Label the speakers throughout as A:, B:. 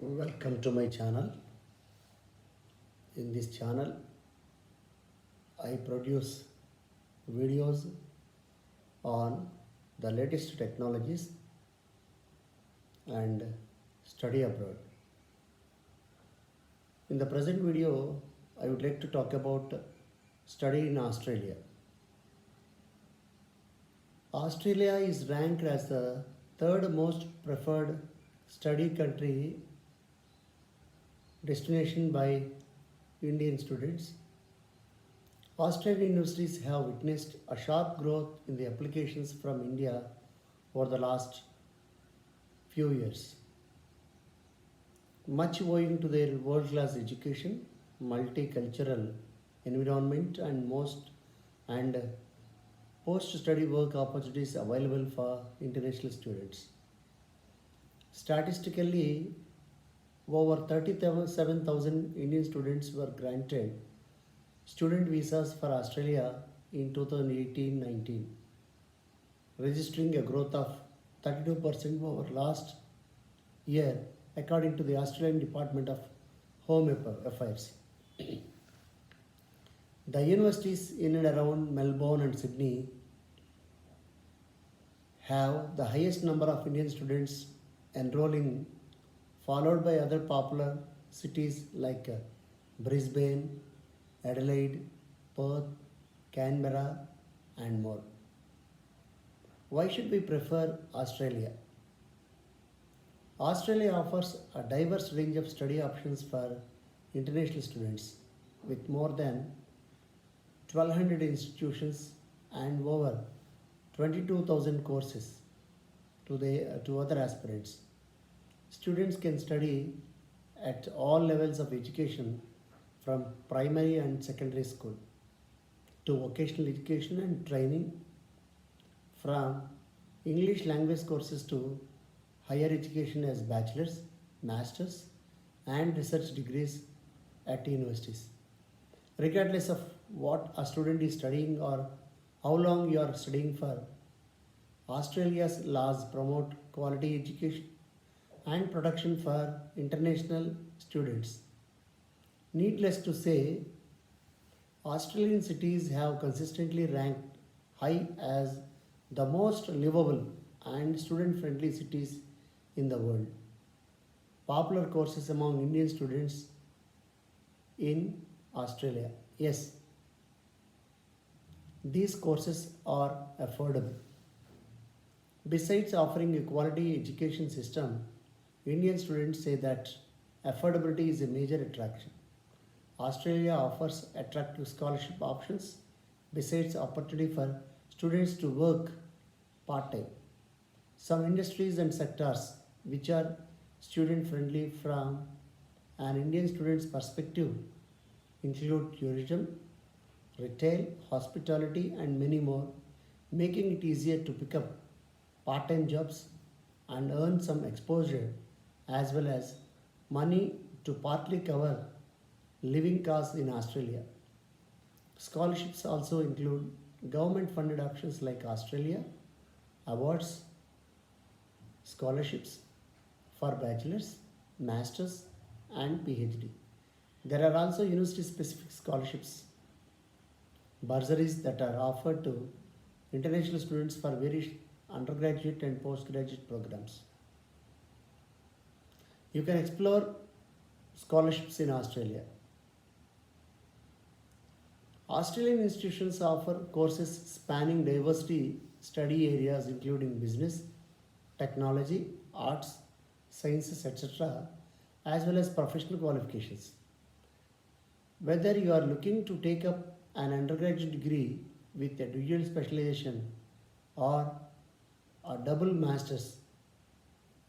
A: Welcome to my channel. In this channel, I produce videos on the latest technologies and study abroad. In the present video, I would like to talk about study in Australia. Australia is ranked as the third most preferred study country destination by Indian students. Australian universities have witnessed a sharp growth in the applications from India over the last few years, much owing to their world class education, multicultural environment, and post study work opportunities available for international students. Statistically, over 37,000 Indian students were granted student visas for Australia in 2018-19, registering a growth of 32% over last year, according to the Australian Department of Home Affairs. The universities in and around Melbourne and Sydney have the highest number of Indian students enrolling, followed by other popular cities like Brisbane, Adelaide, Perth, Canberra, and more. Why should we prefer Australia? Australia offers a diverse range of study options for international students with more than 1,200 institutions and over 22,000 courses to other aspirants. Students can study at all levels of education from primary and secondary school to vocational education and training, from English language courses to higher education as bachelor's, master's, and research degrees at universities. Regardless of what a student is studying or how long you are studying for, Australia's laws promote quality education and protection for international students. Needless to say, Australian cities have consistently ranked high as the most livable and student friendly cities in the world. Popular courses among Indian students in Australia. Yes, these courses are affordable. Besides offering a quality education system, Indian students say that affordability is a major attraction. Australia offers attractive scholarship options besides opportunity for students to work part time. Some industries and sectors which are student friendly from an Indian student's perspective include tourism, retail, hospitality, and many more, making it easier to pick up part time jobs and earn some exposure as well as money to partly cover living costs in Australia. Scholarships also include government funded options like Australia Awards scholarships for bachelor's, master's, and PhD. There are also university specific scholarships, bursaries that are offered to international students for various undergraduate and postgraduate programs. You can explore scholarships in Australia. Australian institutions offer courses spanning diversity study areas including business, technology, arts, sciences, etc., as well as professional qualifications. Whether you are looking to take up an undergraduate degree with a dual specialization or a double master's,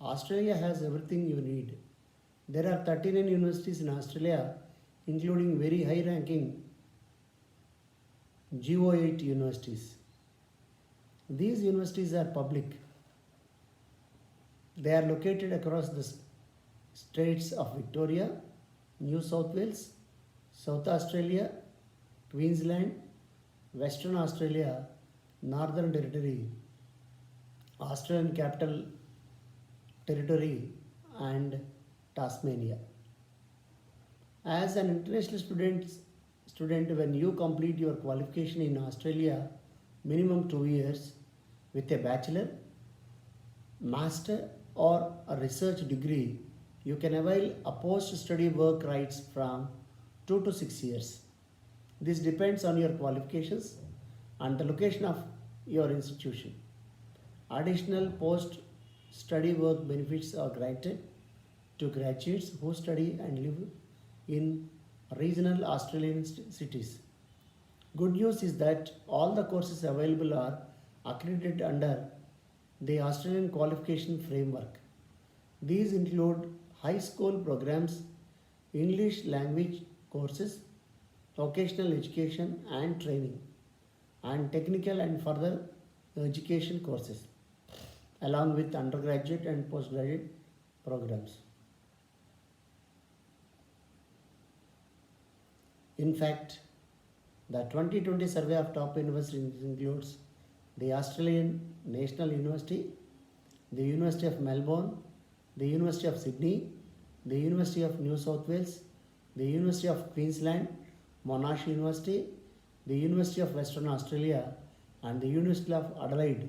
A: Australia has everything you need. There are 39 universities in Australia, including very high ranking GO8 universities. These universities are public. They are located across the states of Victoria, New South Wales, South Australia, Queensland, Western Australia, Northern Territory, Australian Capital Territory, and Tasmania. As an international student, when you complete your qualification in Australia, minimum 2 years with a bachelor, master, or a research degree, you can avail a post-study work rights from 2 to 6 years. This depends on your qualifications and the location of your institution. Additional post-study work benefits are granted to graduates who study and live in regional Australian cities. Good news is that all the courses available are accredited under the Australian qualification framework. These include high school programs, English language courses, vocational education and training, and technical and further education courses, along with undergraduate and postgraduate programs. In fact, the 2020 survey of top universities includes the Australian National University, the University of Melbourne, the University of Sydney, the University of New South Wales, the University of Queensland, Monash University, the University of Western Australia, and the University of Adelaide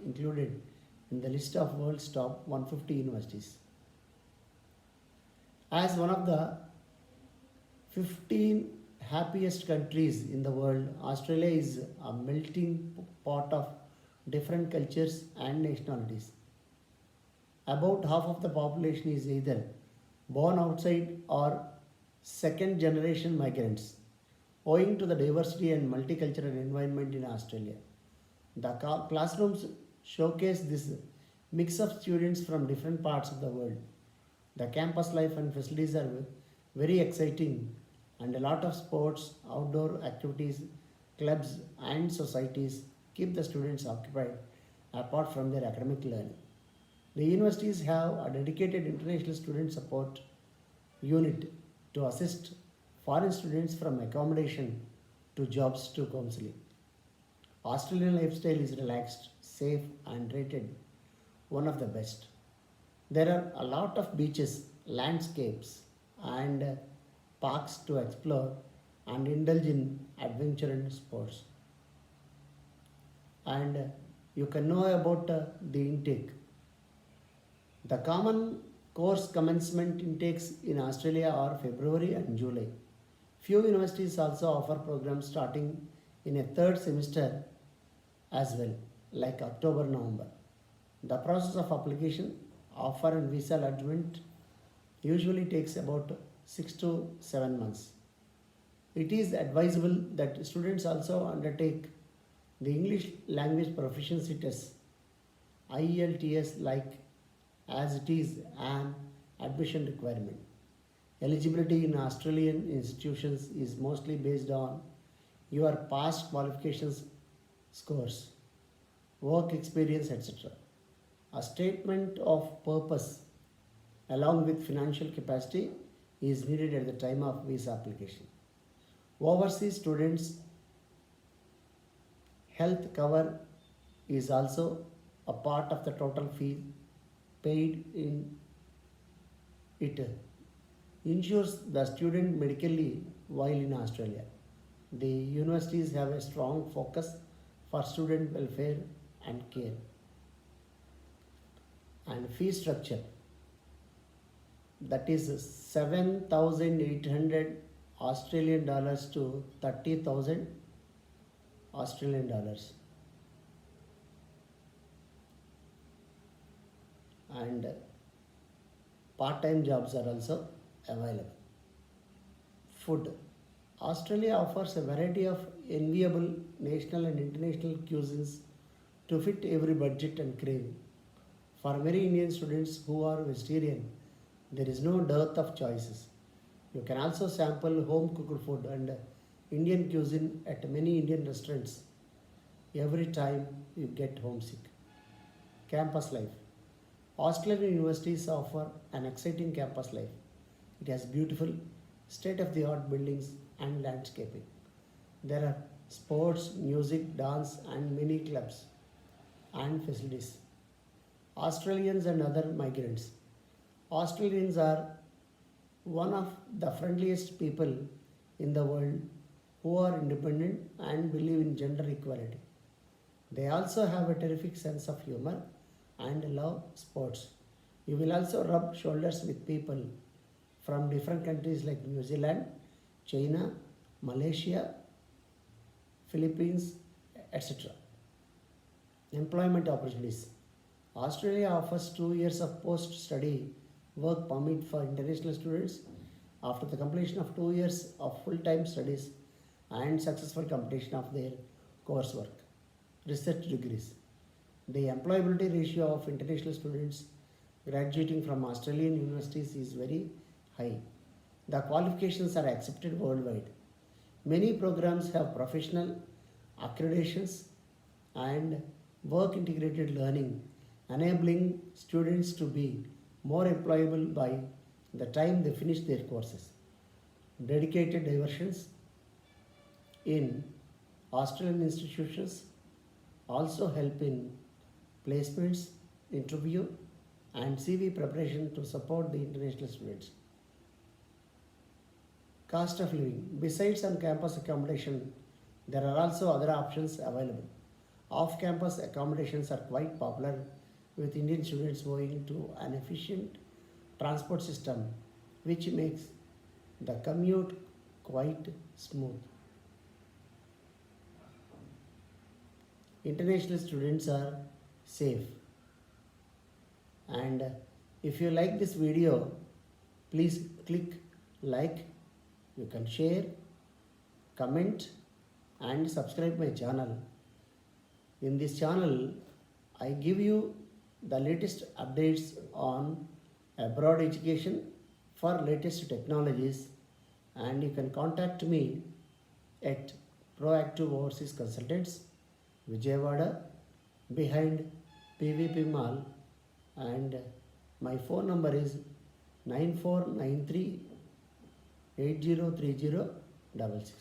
A: included in the list of world's top 150 universities. As one of the 15 happiest countries in the world, Australia is a melting pot of different cultures and nationalities. About half of the population is either born outside or second generation migrants, owing to the diversity and multicultural environment in Australia. The classrooms showcase this mix of students from different parts of the world. The campus life and facilities are very exciting, and a lot of sports, outdoor activities, clubs, and societies keep the students occupied apart from their academic learning. The universities have a dedicated international student support unit to assist foreign students from accommodation to jobs to counseling. Australian lifestyle is relaxed, safe, and rated one of the best. There are a lot of beaches, landscapes, and parks to explore and indulge in adventure and sports. And you can know about the intake. The common course commencement intakes in Australia are February and July. Few universities also offer programs starting in a third semester as well, like October, November. The process of application, offer, and visa allotment usually takes about 6 to 7 months. It is advisable that students also undertake the English language proficiency test, IELTS, like as it is an admission requirement. Eligibility in Australian institutions is mostly based on your past qualifications scores, work experience, etc. A statement of purpose along with financial capacity is needed at the time of visa application. Overseas students' health cover is also a part of the total fee paid in it. Ensures the student medically while in Australia. The universities have a strong focus for student welfare and care. And fee structure, that is 7,800 Australian dollars to 30,000 Australian dollars. And part-time jobs are also available. Food. Australia offers a variety of enviable national and international cuisines to fit every budget and craving. For many Indian students who are vegetarian, there is no dearth of choices. You can also sample home cooked food and Indian cuisine at many Indian restaurants every time you get homesick. Campus life. Australian universities offer an exciting campus life. It has beautiful state-of-the-art buildings and landscaping. There are sports, music, dance, and many clubs and facilities. Australians and other migrants. Australians are one of the friendliest people in the world who are independent and believe in gender equality. They also have a terrific sense of humor and love sports. You will also rub shoulders with people from different countries like New Zealand, China, Malaysia, Philippines, etc. Employment opportunities. Australia offers 2 years of post study work permit for international students after the completion of 2 years of full time studies and successful completion of their coursework. Research degrees. The employability ratio of international students graduating from Australian universities is very high. The qualifications are accepted worldwide. Many programs have professional accreditations and work integrated learning, enabling students to be more employable by the time they finish their courses. Dedicated diversions in Australian institutions also help in placements, interview, and CV preparation to support the international students. Cost of living. Besides on campus accommodation, there are also other options available. Off campus accommodations are quite popular with Indian students owing to an efficient transport system which makes the commute quite smooth. International students are safe. And if you like this video, please click like, you can share, comment and subscribe my channel. In this channel, I give you the latest updates on abroad education for latest technologies, and you can contact me at Proactive Overseas Consultants, Vijayawada, behind PVP Mall, and my phone number is 9493 803066.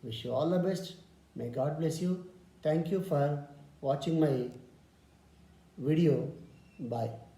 A: Wish you all the best. May God bless you. Thank you for watching my video. Bye.